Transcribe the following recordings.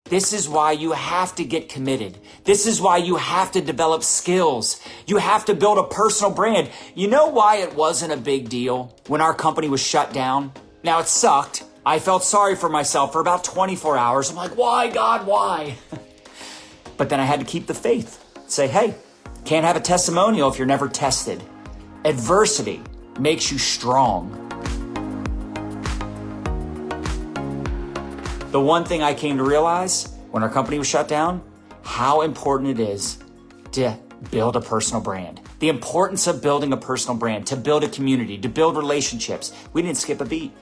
This is why you have to get committed. This is why you have to develop skills. You have to build a personal brand. You know why it wasn't a big deal when our company was shut down? Now, it sucked. I felt sorry for myself for about 24 hours. I'm like, why, God, why? But then I had to keep the faith. Say, hey, can't have a testimonial if you're never tested. Adversity makes you strong. The one thing I came to realize when our company was shut down, how important it is to build a personal brand. The importance of building a personal brand, to build a community, to build relationships. We didn't skip a beat.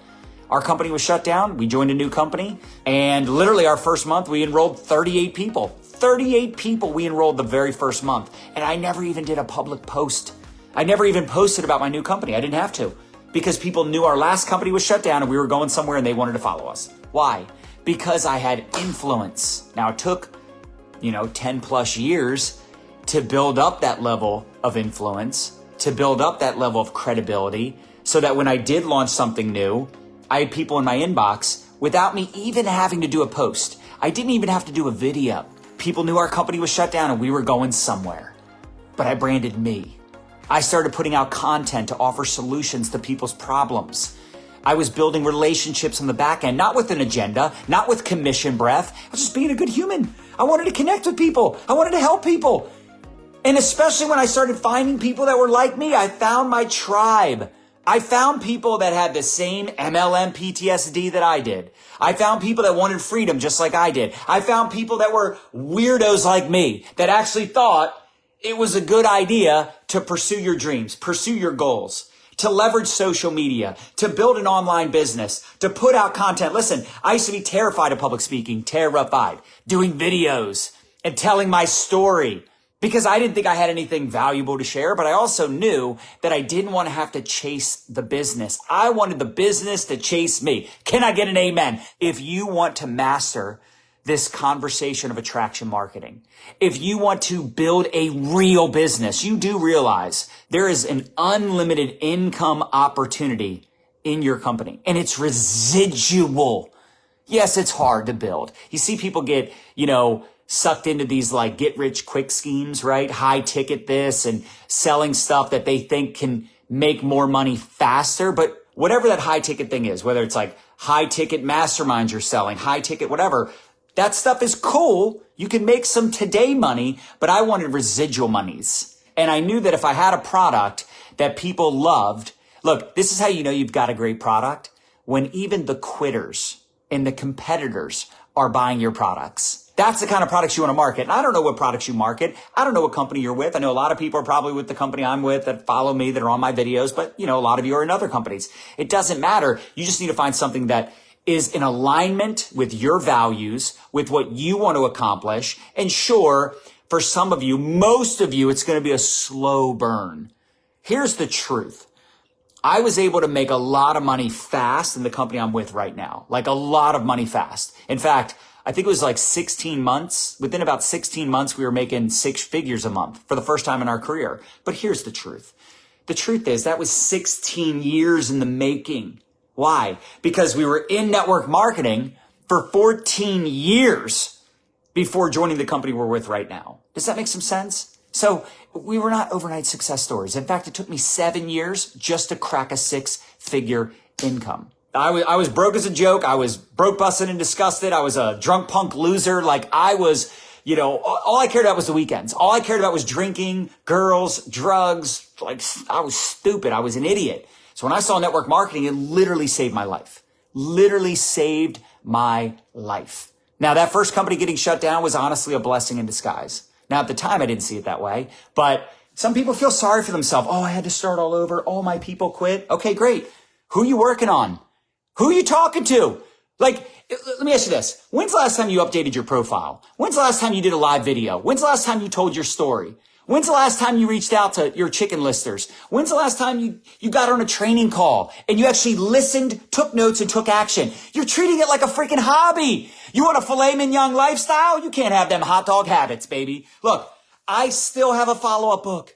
Our company was shut down. We joined a new company, and literally our first month, we enrolled 38 people. 38 people we enrolled the very first month. And I never even did a public post. I never even posted about my new company. I didn't have to, because people knew our last company was shut down and we were going somewhere and they wanted to follow us. Why? Because I had influence. Now, it took, 10 plus years to build up that level of influence, to build up that level of credibility, so that when I did launch something new, I had people in my inbox without me even having to do a post. I didn't even have to do a video. People knew our company was shut down and we were going somewhere. But I branded me. I started putting out content to offer solutions to people's problems. I was building relationships on the back end, not with an agenda, not with commission breath. I was just being a good human. I wanted to connect with people. I wanted to help people. And especially when I started finding people that were like me, I found my tribe. I found people that had the same MLM PTSD that I did. I found people that wanted freedom just like I did. I found people that were weirdos like me that actually thought it was a good idea to pursue your dreams, pursue your goals, to leverage social media, to build an online business, to put out content. Listen, I used to be terrified of public speaking, terrified, doing videos and telling my story, because I didn't think I had anything valuable to share, but I also knew that I didn't want to have to chase the business. I wanted the business to chase me. Can I get an amen? If you want to master this conversation of attraction marketing, if you want to build a real business, you do realize there is an unlimited income opportunity in your company, and it's residual. Yes, it's hard to build. You see people get, sucked into these like get rich quick schemes, right? High ticket this and selling stuff that they think can make more money faster. But whatever that high ticket thing is, whether it's like high ticket masterminds you're selling, high ticket, whatever, that stuff is cool. You can make some today money, but I wanted residual monies. And I knew that if I had a product that people loved, look, this is how you know you've got a great product: when even the quitters and the competitors are buying your products. That's the kind of products you want to market. And I don't know what products you market. I don't know what company you're with. I know a lot of people are probably with the company I'm with that follow me, that are on my videos, but a lot of you are in other companies. It doesn't matter. You just need to find something that is in alignment with your values, with what you want to accomplish. And sure, for some of you, most of you, it's going to be a slow burn. Here's the truth. I was able to make a lot of money fast in the company I'm with right now, like a lot of money fast. In fact, I think it was like 16 months. Within about 16 months, we were making 6 figures a month for the first time in our career. But here's the truth. The truth is that was 16 years in the making. Why? Because we were in network marketing for 14 years before joining the company we're with right now. Does that make some sense? So we were not overnight success stories. In fact, it took me 7 years just to crack a 6-figure income. I was broke as a joke. I was broke, busted, and disgusted. I was a drunk punk loser. Like I was, all I cared about was the weekends. All I cared about was drinking, girls, drugs. Like I was stupid. I was an idiot. So when I saw network marketing, it literally saved my life. Literally saved my life. Now that first company getting shut down was honestly a blessing in disguise. Now at the time, I didn't see it that way, but some people feel sorry for themselves. Oh, I had to start all over. All my people quit. Okay, great. Who are you working on? Who are you talking to? Like, let me ask you this. When's the last time you updated your profile? When's the last time you did a live video? When's the last time you told your story? When's the last time you reached out to your chicken listers? When's the last time you got on a training call and you actually listened, took notes, and took action? You're treating it like a freaking hobby. You want a filet mignon lifestyle? You can't have them hot dog habits, baby. Look, I still have a follow-up book.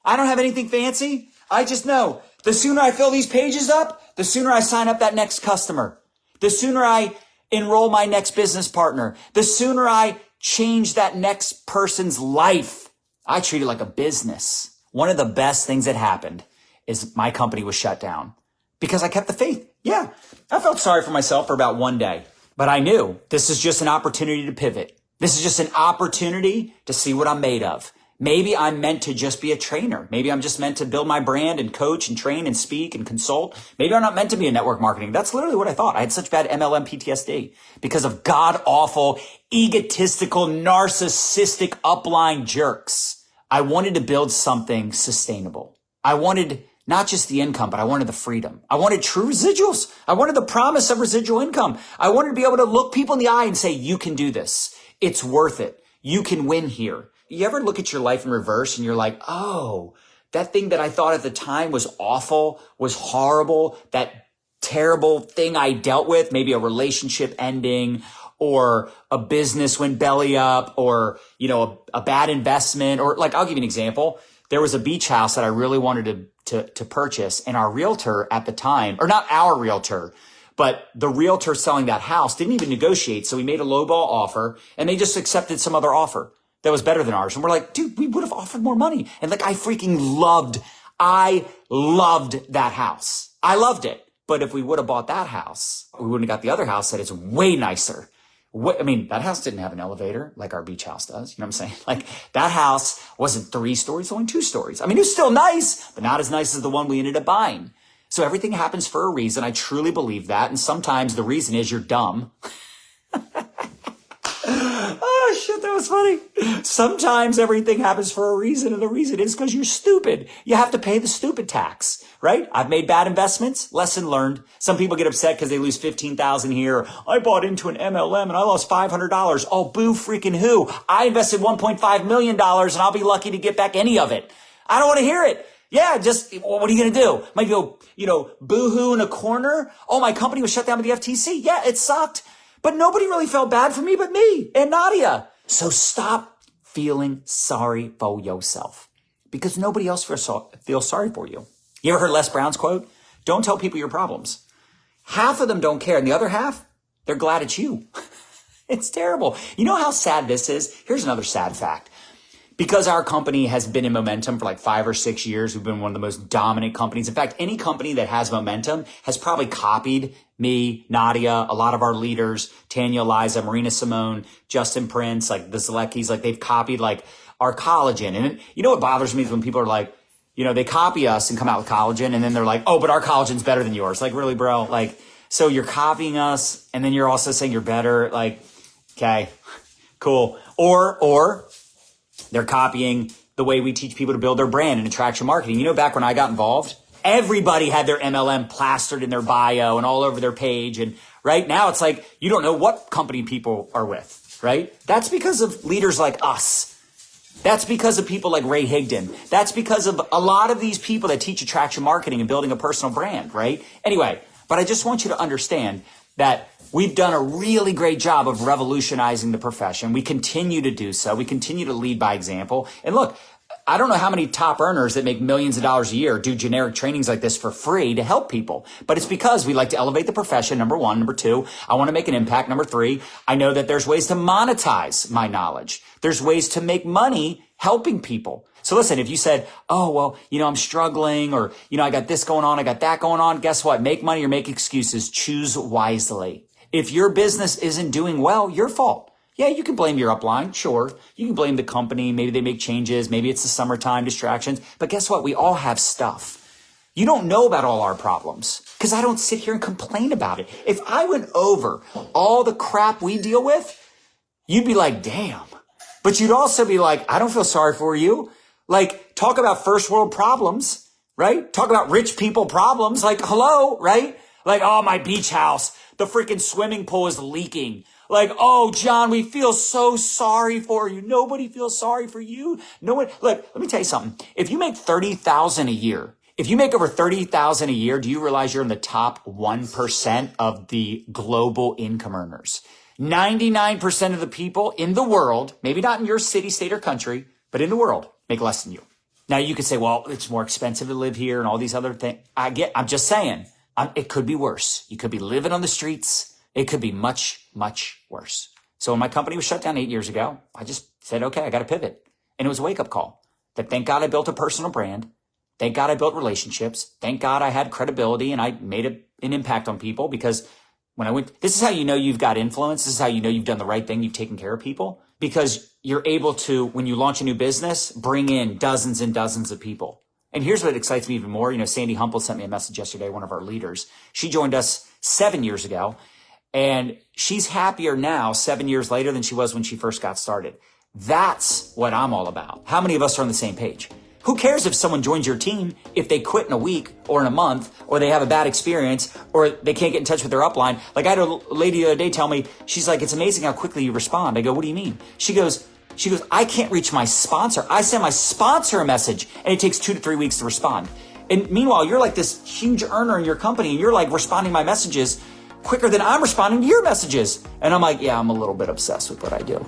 I don't have anything fancy. I just know the sooner I fill these pages up, the sooner I sign up that next customer. The sooner I enroll my next business partner, the sooner I change that next person's life. I treat it like a business. One of the best things that happened is my company was shut down because I kept the faith. Yeah, I felt sorry for myself for about one day, but I knew this is just an opportunity to pivot. This is just an opportunity to see what I'm made of. Maybe I'm meant to just be a trainer. Maybe I'm just meant to build my brand and coach and train and speak and consult. Maybe I'm not meant to be in network marketing. That's literally what I thought. I had such bad MLM PTSD because of god-awful, egotistical, narcissistic upline jerks. I wanted to build something sustainable. I wanted not just the income, but I wanted the freedom. I wanted true residuals. I wanted the promise of residual income. I wanted to be able to look people in the eye and say, you can do this. It's worth it. You can win here. You ever look at your life in reverse and you're like, oh, that thing that I thought at the time was awful, was horrible, that terrible thing I dealt with, maybe a relationship ending or a business went belly up or, a bad investment or like, I'll give you an example. There was a beach house that I really wanted to purchase and our realtor at the time, or not our realtor, but the realtor selling that house didn't even negotiate. So we made a lowball offer and they just accepted some other offer that was better than ours. And we're like, dude, we would have offered more money. And like, I loved that house. I loved it. But if we would have bought that house, we wouldn't have got the other house that is way nicer. That house didn't have an elevator like our beach house does. You know what I'm saying? Like that house wasn't 3 stories, only 2 stories. It was still nice, but not as nice as the one we ended up buying. So everything happens for a reason. I truly believe that. And sometimes the reason is you're dumb. Oh shit, that was funny. Sometimes everything happens for a reason, and the reason is because you're stupid. You have to pay the stupid tax, right? I've made bad investments. Lesson learned. Some people get upset because they lose $15,000 here. I bought into an MLM and I lost $500. Oh, boo freaking who? I invested $1.5 million and I'll be lucky to get back any of it. I don't want to hear it. Yeah, just, what are you going to do? Might go, boo-hoo in a corner. Oh, my company was shut down by the FTC. Yeah, it sucked. But nobody really felt bad for me but me and Nadya. So stop feeling sorry for yourself because nobody else feels sorry for you. You ever heard Les Brown's quote? Don't tell people your problems. Half of them don't care. And the other half, they're glad it's you. It's terrible. You know how sad this is? Here's another sad fact. Because our company has been in momentum for like 5 or 6 years, we've been one of the most dominant companies. In fact, any company that has momentum has probably copied me, Nadya, a lot of our leaders, Tanya, Liza, Marina Simone, Justin Prince, like the Zaleckis, like they've copied like our collagen. And you know what bothers me is when people are like, they copy us and come out with collagen and then they're like, oh, but our collagen's better than yours. Like, really, bro? Like, so you're copying us and then you're also saying you're better. Like, okay, cool. Or they're copying the way we teach people to build their brand and attraction marketing. Back when I got involved, everybody had their MLM plastered in their bio and all over their page. And right now it's like, you don't know what company people are with, right? That's because of leaders like us. That's because of people like Ray Higdon. That's because of a lot of these people that teach attraction marketing and building a personal brand, right? Anyway, but I just want you to understand that we've done a really great job of revolutionizing the profession. We continue to do so. We continue to lead by example. And look, I don't know how many top earners that make millions of dollars a year do generic trainings like this for free to help people. But it's because we like to elevate the profession, number 1. Number 2, I want to make an impact. Number 3, I know that there's ways to monetize my knowledge. There's ways to make money helping people. So listen, if you said, oh, well, I'm struggling or, I got this going on, I got that going on. Guess what? Make money or make excuses. Choose wisely. If your business isn't doing well, your fault. Yeah, you can blame your upline. Sure. You can blame the company. Maybe they make changes. Maybe it's the summertime distractions. But guess what? We all have stuff. You don't know about all our problems because I don't sit here and complain about it. If I went over all the crap we deal with, you'd be like, damn. But you'd also be like, I don't feel sorry for you. Like, talk about first world problems, right? Talk about rich people problems. Like, hello, right? Like, oh, my beach house, the freaking swimming pool is leaking. Like, oh, John, we feel so sorry for you. Nobody feels sorry for you. No one. Look, let me tell you something. If you make $30,000 a year, if you make over $30,000 a year, do you realize you're in the top 1% of the global income earners? 99% of the people in the world, maybe not in your city, state, or country, but in the world, make less than you. Now you could say, well, it's more expensive to live here and all these other things. I'm just saying, it could be worse. You could be living on the streets, It could be much, much worse. So when my company was shut down 8 years ago, I just said, okay, I got to pivot. And it was a wake up call that thank God I built a personal brand. Thank God I built relationships. Thank God I had credibility and I made an impact on people, because when I went, this is how you know you've got influence. This is how you know you've done the right thing. You've taken care of people, because you're able to, when you launch a new business, bring in dozens and dozens of people. And here's what excites me even more. Sandy Humple sent me a message yesterday, one of our leaders. She joined us 7 years ago, and she's happier now 7 years later than she was when she first got started. That's what I'm all about. How many of us are on the same page? Who cares if someone joins your team if they quit in a week or in a month, or they have a bad experience, or they can't get in touch with their upline? Like, I had a lady the other day tell me, she's like, it's amazing how quickly you respond. I go, what do you mean? She goes, I can't reach my sponsor. I send my sponsor a message and it takes 2 to 3 weeks to respond. And meanwhile, you're like this huge earner in your company and you're like responding my messages quicker than I'm responding to your messages. And I'm like, yeah, I'm a little bit obsessed with what I do.